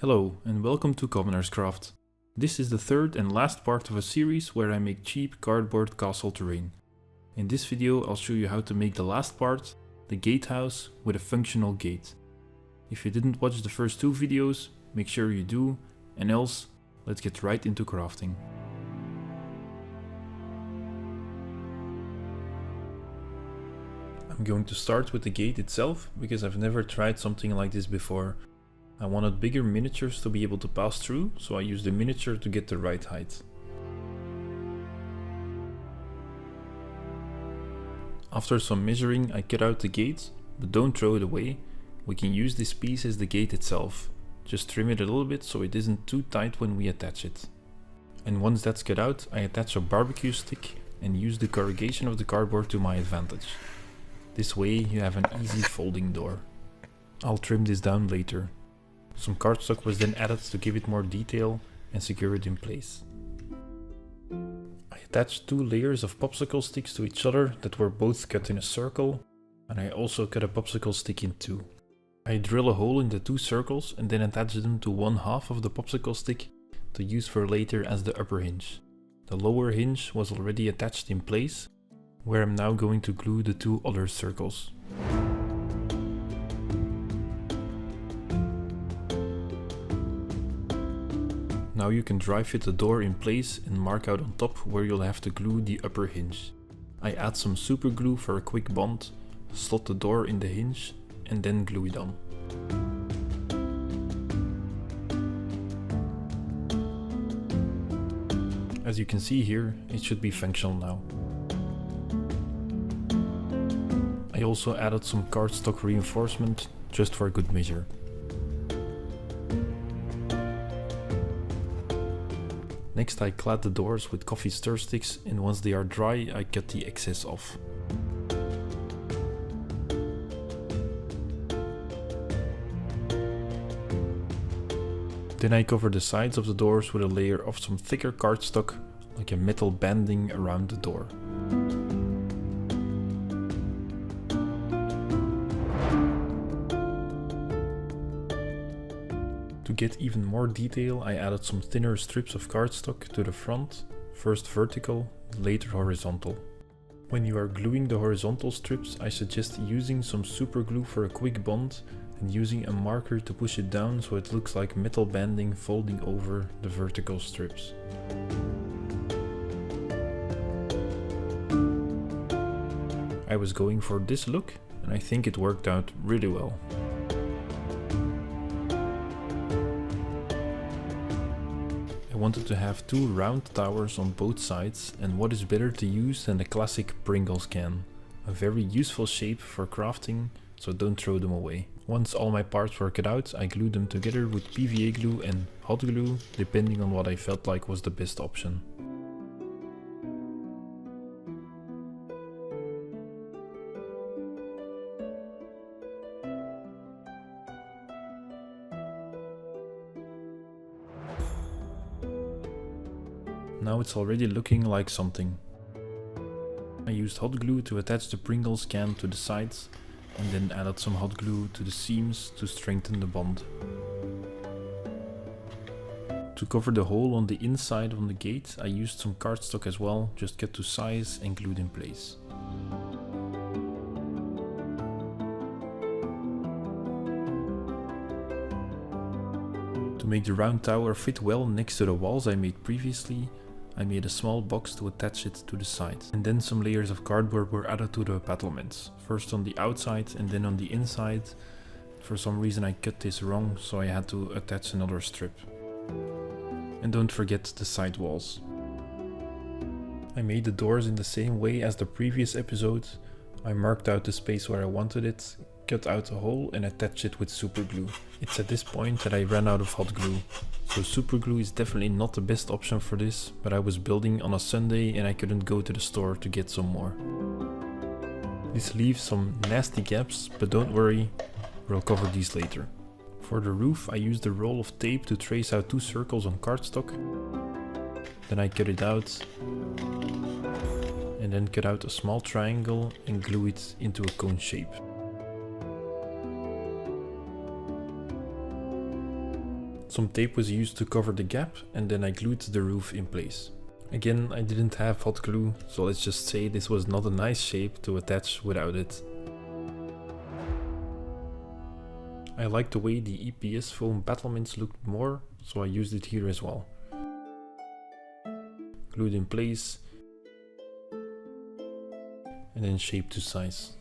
Hello and welcome to Commoner's Craft. This is the third and last part of a series where I make cheap cardboard castle terrain. In this video I'll show you how to make the last part, the gatehouse, with a functional gate. If you didn't watch the first two videos, make sure you do, and else, let's get right into crafting. I'm going to start with the gate itself because I've never tried something like this before. I wanted bigger miniatures to be able to pass through, so I used the miniature to get the right height. After some measuring, I cut out the gate, but don't throw it away. We can use this piece as the gate itself. Just trim it a little bit so it isn't too tight when we attach it. And once that's cut out, I attach a barbecue stick and use the corrugation of the cardboard to my advantage. This way you have an easy folding door. I'll trim this down later. Some cardstock was then added to give it more detail and secure it in place. I attached two layers of popsicle sticks to each other that were both cut in a circle, and I also cut a popsicle stick in two. I drill a hole in the two circles and then attach them to one half of the popsicle stick to use for later as the upper hinge. The lower hinge was already attached in place, where I'm now going to glue the two other circles. Now you can dry fit the door in place and mark out on top where you'll have to glue the upper hinge. I add some super glue for a quick bond, slot the door in the hinge and then glue it on. As you can see here, it should be functional now. I also added some cardstock reinforcement just for good measure. Next I clad the doors with coffee stir sticks, and once they are dry I cut the excess off. Then I cover the sides of the doors with a layer of some thicker cardstock, like a metal banding around the door. To get even more detail, I added some thinner strips of cardstock to the front, first vertical, later horizontal. When you are gluing the horizontal strips, I suggest using some super glue for a quick bond and using a marker to push it down so it looks like metal banding folding over the vertical strips. I was going for this look and I think it worked out really well. I wanted to have two round towers on both sides, and what is better to use than the classic Pringles can. A very useful shape for crafting, so don't throw them away. Once all my parts were cut out, I glued them together with PVA glue and hot glue, depending on what I felt like was the best option. Now it's already looking like something. I used hot glue to attach the Pringles can to the sides and then added some hot glue to the seams to strengthen the bond. To cover the hole on the inside of the gate, I used some cardstock as well, just cut to size and glued in place. To make the round tower fit well next to the walls I made previously, I made a small box to attach it to the side, and then some layers of cardboard were added to the battlements, first on the outside and then on the inside. For some reason I cut this wrong, so I had to attach another strip. And don't forget the side walls. I made the doors in the same way as the previous episode. I marked out the space where I wanted it, cut out a hole and attached it with super glue. It's at this point that I ran out of hot glue. So super glue is definitely not the best option for this, but I was building on a Sunday and I couldn't go to the store to get some more. This leaves some nasty gaps, but don't worry, we'll cover these later. For the roof I used a roll of tape to trace out two circles on cardstock. Then I cut it out and then cut out a small triangle and glue it into a cone shape. Some tape was used to cover the gap and then I glued the roof in place. Again, I didn't have hot glue, so let's just say this was not a nice shape to attach without it. I liked the way the EPS foam battlements looked more, so I used it here as well. Glued in place and then shaped to size.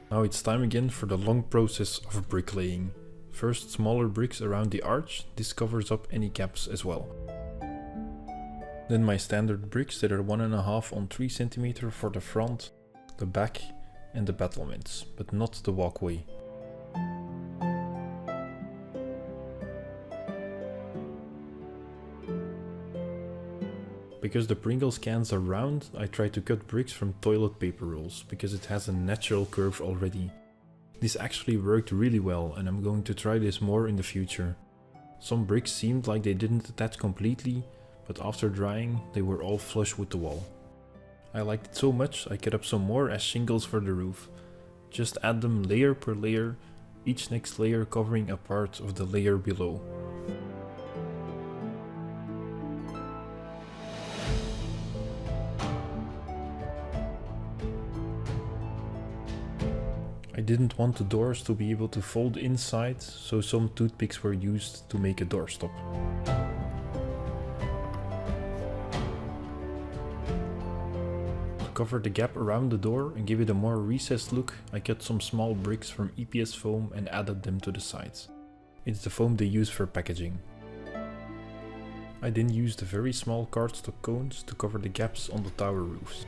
Now it's time again for the long process of bricklaying. First smaller bricks around the arch, this covers up any gaps as well. Then my standard bricks that are 1.5 on 3 cm for the front, the back and the battlements, but not the walkway. Because the Pringles cans are round, I try to cut bricks from toilet paper rolls, because it has a natural curve already. This actually worked really well and I'm going to try this more in the future. Some bricks seemed like they didn't attach completely, but after drying they were all flush with the wall. I liked it so much I cut up some more as shingles for the roof. Just add them layer per layer, each next layer covering a part of the layer below. I didn't want the doors to be able to fold inside, so some toothpicks were used to make a doorstop. To cover the gap around the door and give it a more recessed look, I cut some small bricks from EPS foam and added them to the sides. It's the foam they use for packaging. I then used the very small cardstock cones to cover the gaps on the tower roofs.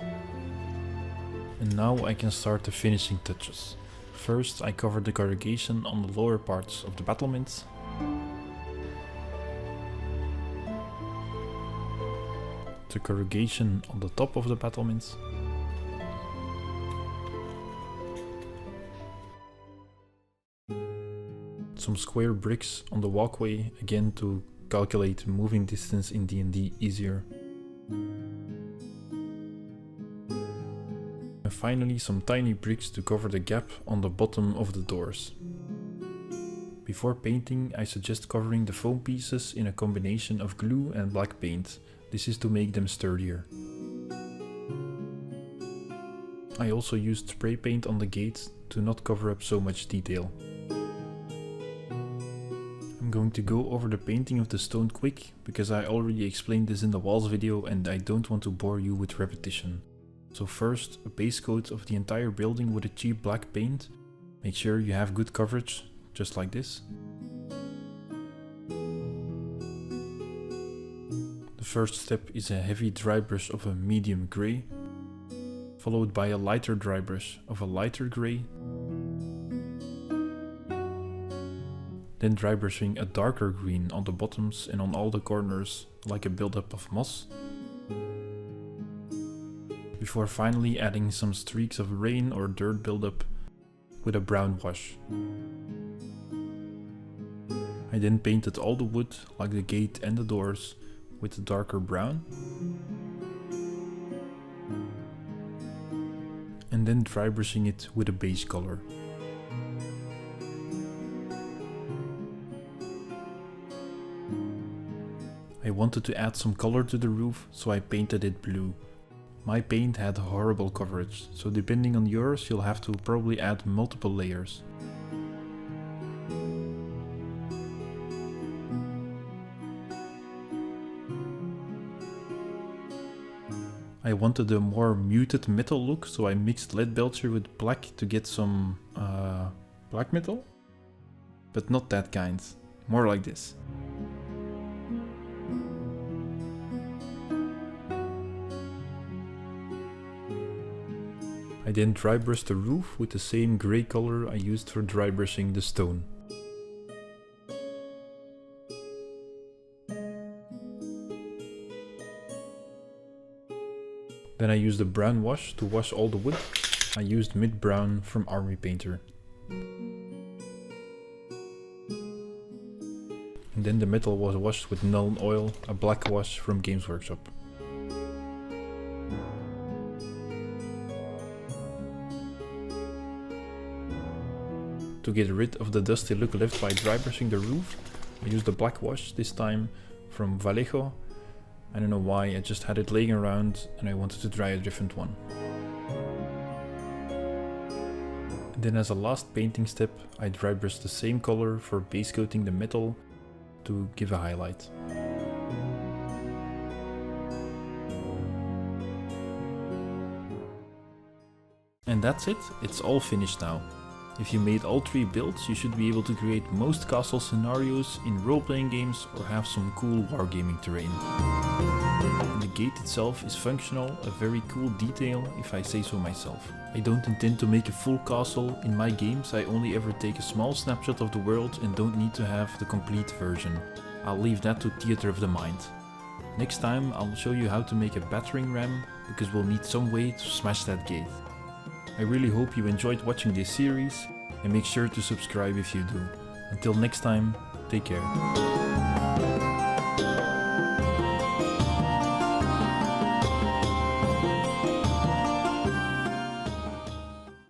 And now I can start the finishing touches. First, I covered the corrugation on the lower parts of the battlements. The corrugation on the top of the battlements. Some square bricks on the walkway, again to calculate moving distance in D&D easier. And finally some tiny bricks to cover the gap on the bottom of the doors. Before painting, I suggest covering the foam pieces in a combination of glue and black paint. This is to make them sturdier. I also used spray paint on the gate to not cover up so much detail. I'm going to go over the painting of the stone quick, because I already explained this in the walls video and I don't want to bore you with repetition. So first, a base coat of the entire building with a cheap black paint. Make sure you have good coverage, just like this. The first step is a heavy dry brush of a medium grey, followed by a lighter dry brush of a lighter grey, then dry brushing a darker green on the bottoms and on all the corners, like a buildup of moss, before finally adding some streaks of rain or dirt buildup with a brown wash. I then painted all the wood, like the gate and the doors, with a darker brown, and then dry brushing it with a beige color. I wanted to add some color to the roof, so I painted it blue. My paint had horrible coverage, so depending on yours you'll have to probably add multiple layers. I wanted a more muted metal look, so I mixed lead belcher with black to get some black metal, but not that kind, more like this. I then dry brushed the roof with the same grey color I used for dry brushing the stone. Then I used a brown wash to wash all the wood. I used mid brown from Army Painter. And then the metal was washed with Nuln Oil, a black wash from Games Workshop. To get rid of the dusty look left by dry brushing the roof, I used a black wash, this time from Vallejo. I don't know why, I just had it laying around and I wanted to dry a different one. And then as a last painting step, I dry brushed the same color for base coating the metal to give a highlight. And that's it, it's all finished now. If you made all 3 builds, you should be able to create most castle scenarios in role-playing games or have some cool wargaming terrain. And the gate itself is functional, a very cool detail if I say so myself. I don't intend to make a full castle in my games, I only ever take a small snapshot of the world and don't need to have the complete version. I'll leave that to theater of the mind. Next time I'll show you how to make a battering ram, because we'll need some way to smash that gate. I really hope you enjoyed watching this series, and make sure to subscribe if you do. Until next time, take care.